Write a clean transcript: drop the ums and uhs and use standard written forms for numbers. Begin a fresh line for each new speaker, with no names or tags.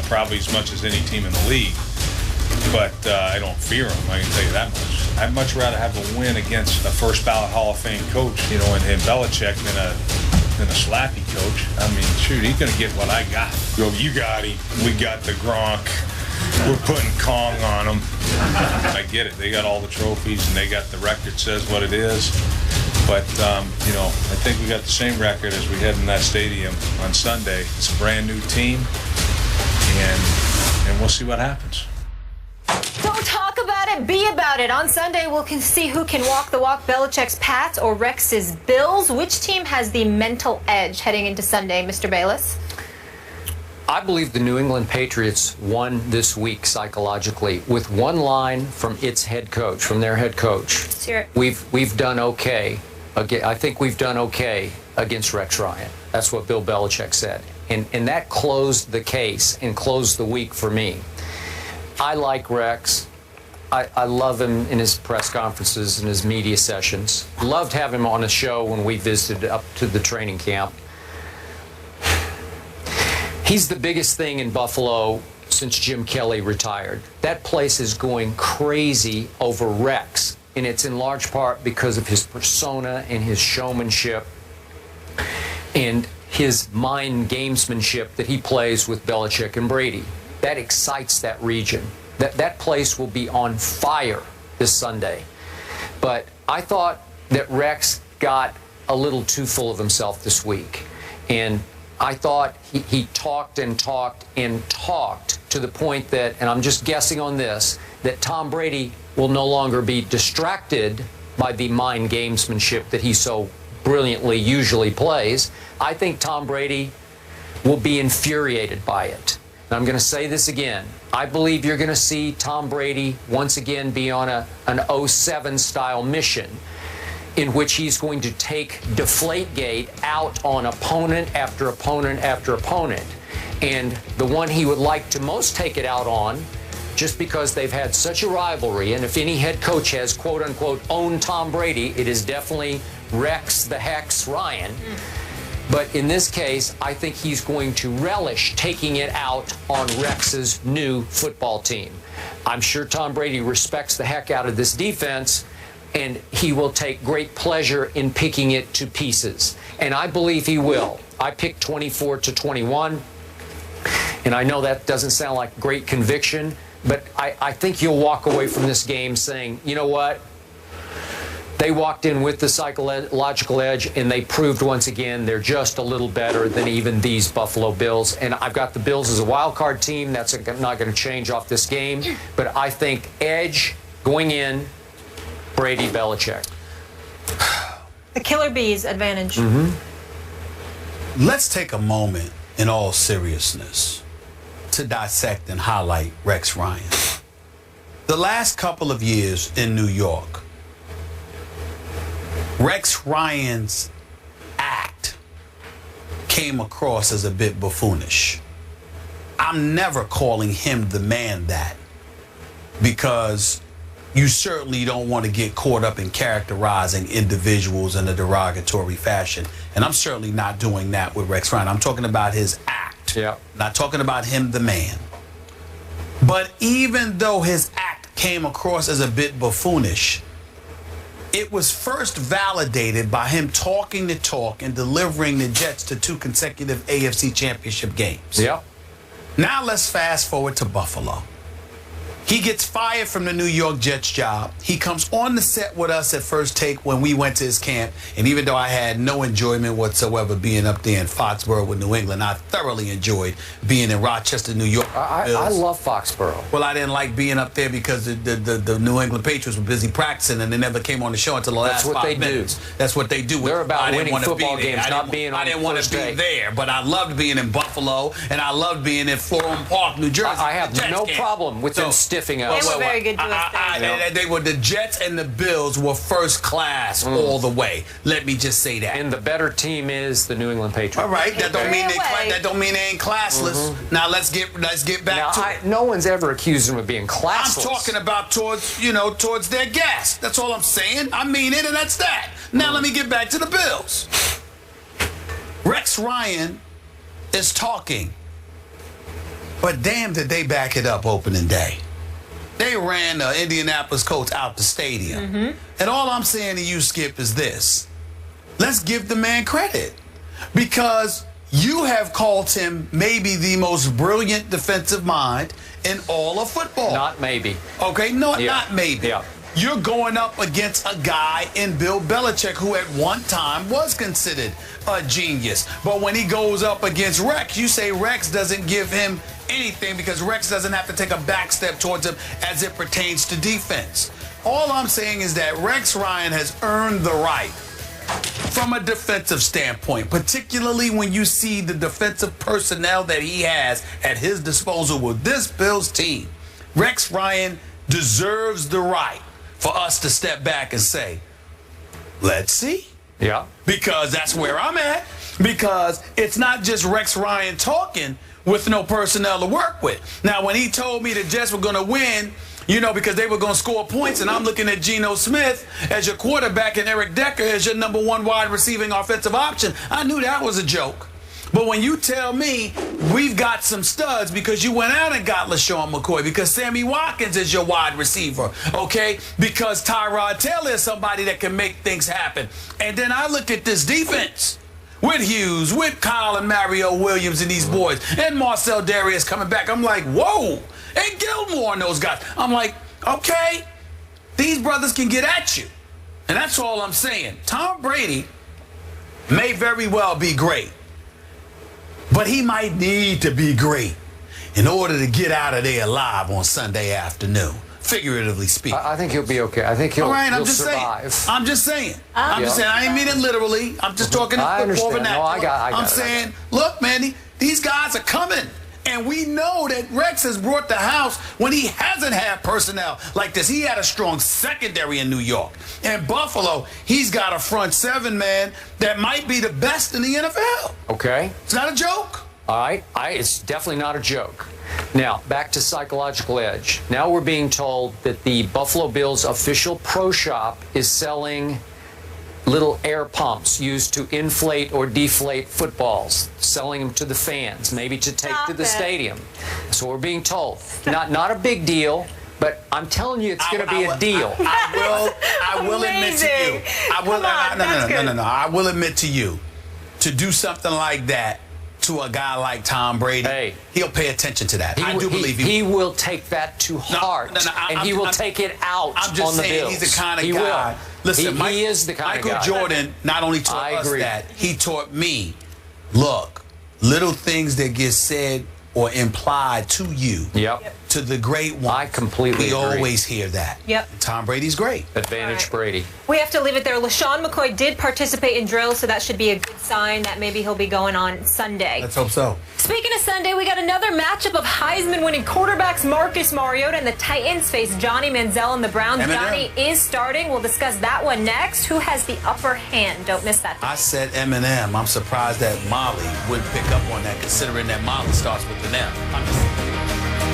probably as much as any team in the league. But I don't fear them, I can tell you that much. I'd much rather have a win against a first ballot Hall of Fame coach, in Belichick than a slappy coach. I mean, shoot, he's going to get what I got. You got him. We got the Gronk. We're putting Kong on them. I get it. They got all the trophies, and they got the record says what it is. But, I think we got the same record as we had in that stadium on Sunday. It's a brand new team, and we'll see what happens.
Don't talk about it, be about it. On Sunday, we'll see who can walk the walk, Belichick's Pats or Rex's Bills. Which team has the mental edge heading into Sunday, Mr. Bayless?
I believe the New England Patriots won this week psychologically with one line from their head coach.
Let's hear it.
We've done okay. I think we've done okay against Rex Ryan. That's what Bill Belichick said. And that closed the case and closed the week for me. I like Rex. I love him in his press conferences and his media sessions. Loved having him on a show when we visited up to the training camp. He's the biggest thing in Buffalo since Jim Kelly retired. That place is going crazy over Rex, and it's in large part because of his persona and his showmanship and his mind gamesmanship that he plays with Belichick and Brady. That excites that region. That place will be on fire this Sunday. But I thought that Rex got a little too full of himself this week. And I thought he talked and talked and talked to the point that, and I'm just guessing on this, that Tom Brady will no longer be distracted by the mind gamesmanship that he so brilliantly usually plays. I think Tom Brady will be infuriated by it. And I'm going to say this again. I believe you're going to see Tom Brady once again be on an 07 style mission in which he's going to take Deflategate out on opponent after opponent after opponent. And the one he would like to most take it out on, just because they've had such a rivalry, and if any head coach has, quote-unquote, owned Tom Brady, it is definitely Rex the Hex Ryan. But in this case, I think he's going to relish taking it out on Rex's new football team. I'm sure Tom Brady respects the heck out of this defense, and he will take great pleasure in picking it to pieces. And I believe he will. I picked 24-21, and I know that doesn't sound like great conviction, but I think you'll walk away from this game saying, you know what? They walked in with the psychological edge, and they proved once again they're just a little better than even these Buffalo Bills. And I've got the Bills as a wild card team. That's not going to change off this game. But I think edge going in, Brady, Belichick.
The Killer Bees advantage.
Let's take a moment in all seriousness to dissect and highlight Rex Ryan. The last couple of years in New York, Rex Ryan's act came across as a bit buffoonish. I'm never calling him the man that, because you certainly don't want to get caught up in characterizing individuals in a derogatory fashion. And I'm certainly not doing that with Rex Ryan. I'm talking about his act.
Yeah.
Not talking about him, the man. But even though his act came across as a bit buffoonish, it was first validated by him talking the talk and delivering the Jets to 2 consecutive AFC Championship games.
Yeah.
Now let's fast forward to Buffalo. He gets fired from the New York Jets job. He comes on the set with us at First Take when we went to his camp. And even though I had no enjoyment whatsoever being up there in Foxborough with New England, I thoroughly enjoyed being in Rochester, New York.
I love Foxborough.
Well, I didn't like being up there because the New England Patriots were busy practicing and they never came on the show until the last 5 minutes. That's what they do.
They're about winning football games, not being on
I didn't want to be there, but I loved being in Buffalo and I loved being in Florham Park, New Jersey.
I have no problem with them stiffing us.
They were very good to us.
They were the Jets and the Bills were first class all the way. Let me just say that.
And the better team is the New England Patriots.
All right, that don't mean they ain't classless. Now let's get back to it.
No one's ever accused them of being classless.
I'm talking about towards their gas. That's all I'm saying. I mean it, and that's that. Now let me get back to the Bills. Rex Ryan is talking But damn, did they back it up opening day. They ran the Indianapolis Colts out the stadium. And all I'm saying to you, Skip, is this. Let's give the man credit. Because you have called him maybe the most brilliant defensive mind in all of football.
Not maybe.
Okay, no, not maybe.
Yeah.
You're going up against a guy in Bill Belichick who at one time was considered a genius. But when he goes up against Rex, you say Rex doesn't give him anything because Rex doesn't have to take a back step towards him as it pertains to defense. All I'm saying is that Rex Ryan has earned the right from a defensive standpoint, particularly when you see the defensive personnel that he has at his disposal with this Bills team. Rex Ryan deserves the right for us to step back and say, let's see.
Yeah. Because
that's where I'm at. Because it's not just Rex Ryan talking with no personnel to work with. Now, when he told me the Jets were going to win, you know, because they were going to score points, and I'm looking at Geno Smith as your quarterback and Eric Decker as your number one wide receiving offensive option, I knew that was a joke. But when you tell me we've got some studs because you went out and got LaShawn McCoy, because Sammy Watkins is your wide receiver, okay, because Tyrod Taylor is somebody that can make things happen. And then I look at this defense with Hughes, with Kyle and Mario Williams and these boys, and Marcel Darius coming back. I'm like, whoa, and Gilmore and those guys. I'm like, okay, these brothers can get at you. And that's all I'm saying. Tom Brady may very well be great, but he might need to be great in order to get out of there alive on Sunday afternoon, figuratively speaking.
I think he'll be okay. I think he'll,
all right,
he'll survive.
I'm just saying. I'm just saying. I ain't mean it literally. I'm just talking
I
football
understand.
vernacular.
No, I got
I'm
it.
saying, look, man, these guys are coming. And we know that Rex has brought the house when he hasn't had personnel like this. He had a strong secondary in New York. In Buffalo, he's got a front seven, man, that might be the best in the NFL.
Okay.
It's not a joke.
All right. It's definitely not a joke. Now, back to psychological edge. Now we're being told that the Buffalo Bills official pro shop is selling little air pumps used to inflate or deflate footballs, selling them to the fans, maybe to take to the stadium. So we're being told. Not a big deal, but I'm telling you, it's going to be a deal.
I will admit to you. I will admit to you, to do something like that to a guy like Tom Brady, he'll pay attention to that. I do believe
he will take that to heart, and he will take it out
I'm just
on the
saying,
Bills.
he's the kind of
he
guy.
Will.
Listen,
he is the kind of guy.
Michael Jordan not only taught us that, he taught me, look, little things that get said or implied to you, to the great one.
I completely agree.
We always hear that.
Yep.
Tom Brady's great.
Advantage Brady.
We have to leave it there. LaShawn McCoy did participate in drills, so that should be a good sign that maybe he'll be going on Sunday.
Let's hope so.
Speaking of Sunday, we got another matchup of Heisman-winning quarterbacks Marcus Mariota and the Titans face Johnny Manziel and the Browns. Johnny is starting. We'll discuss that one next. Who has the upper hand? Don't miss that.
I said Eminem. I'm surprised that Molly wouldn't pick up on that, considering that Molly starts with an M. I'm just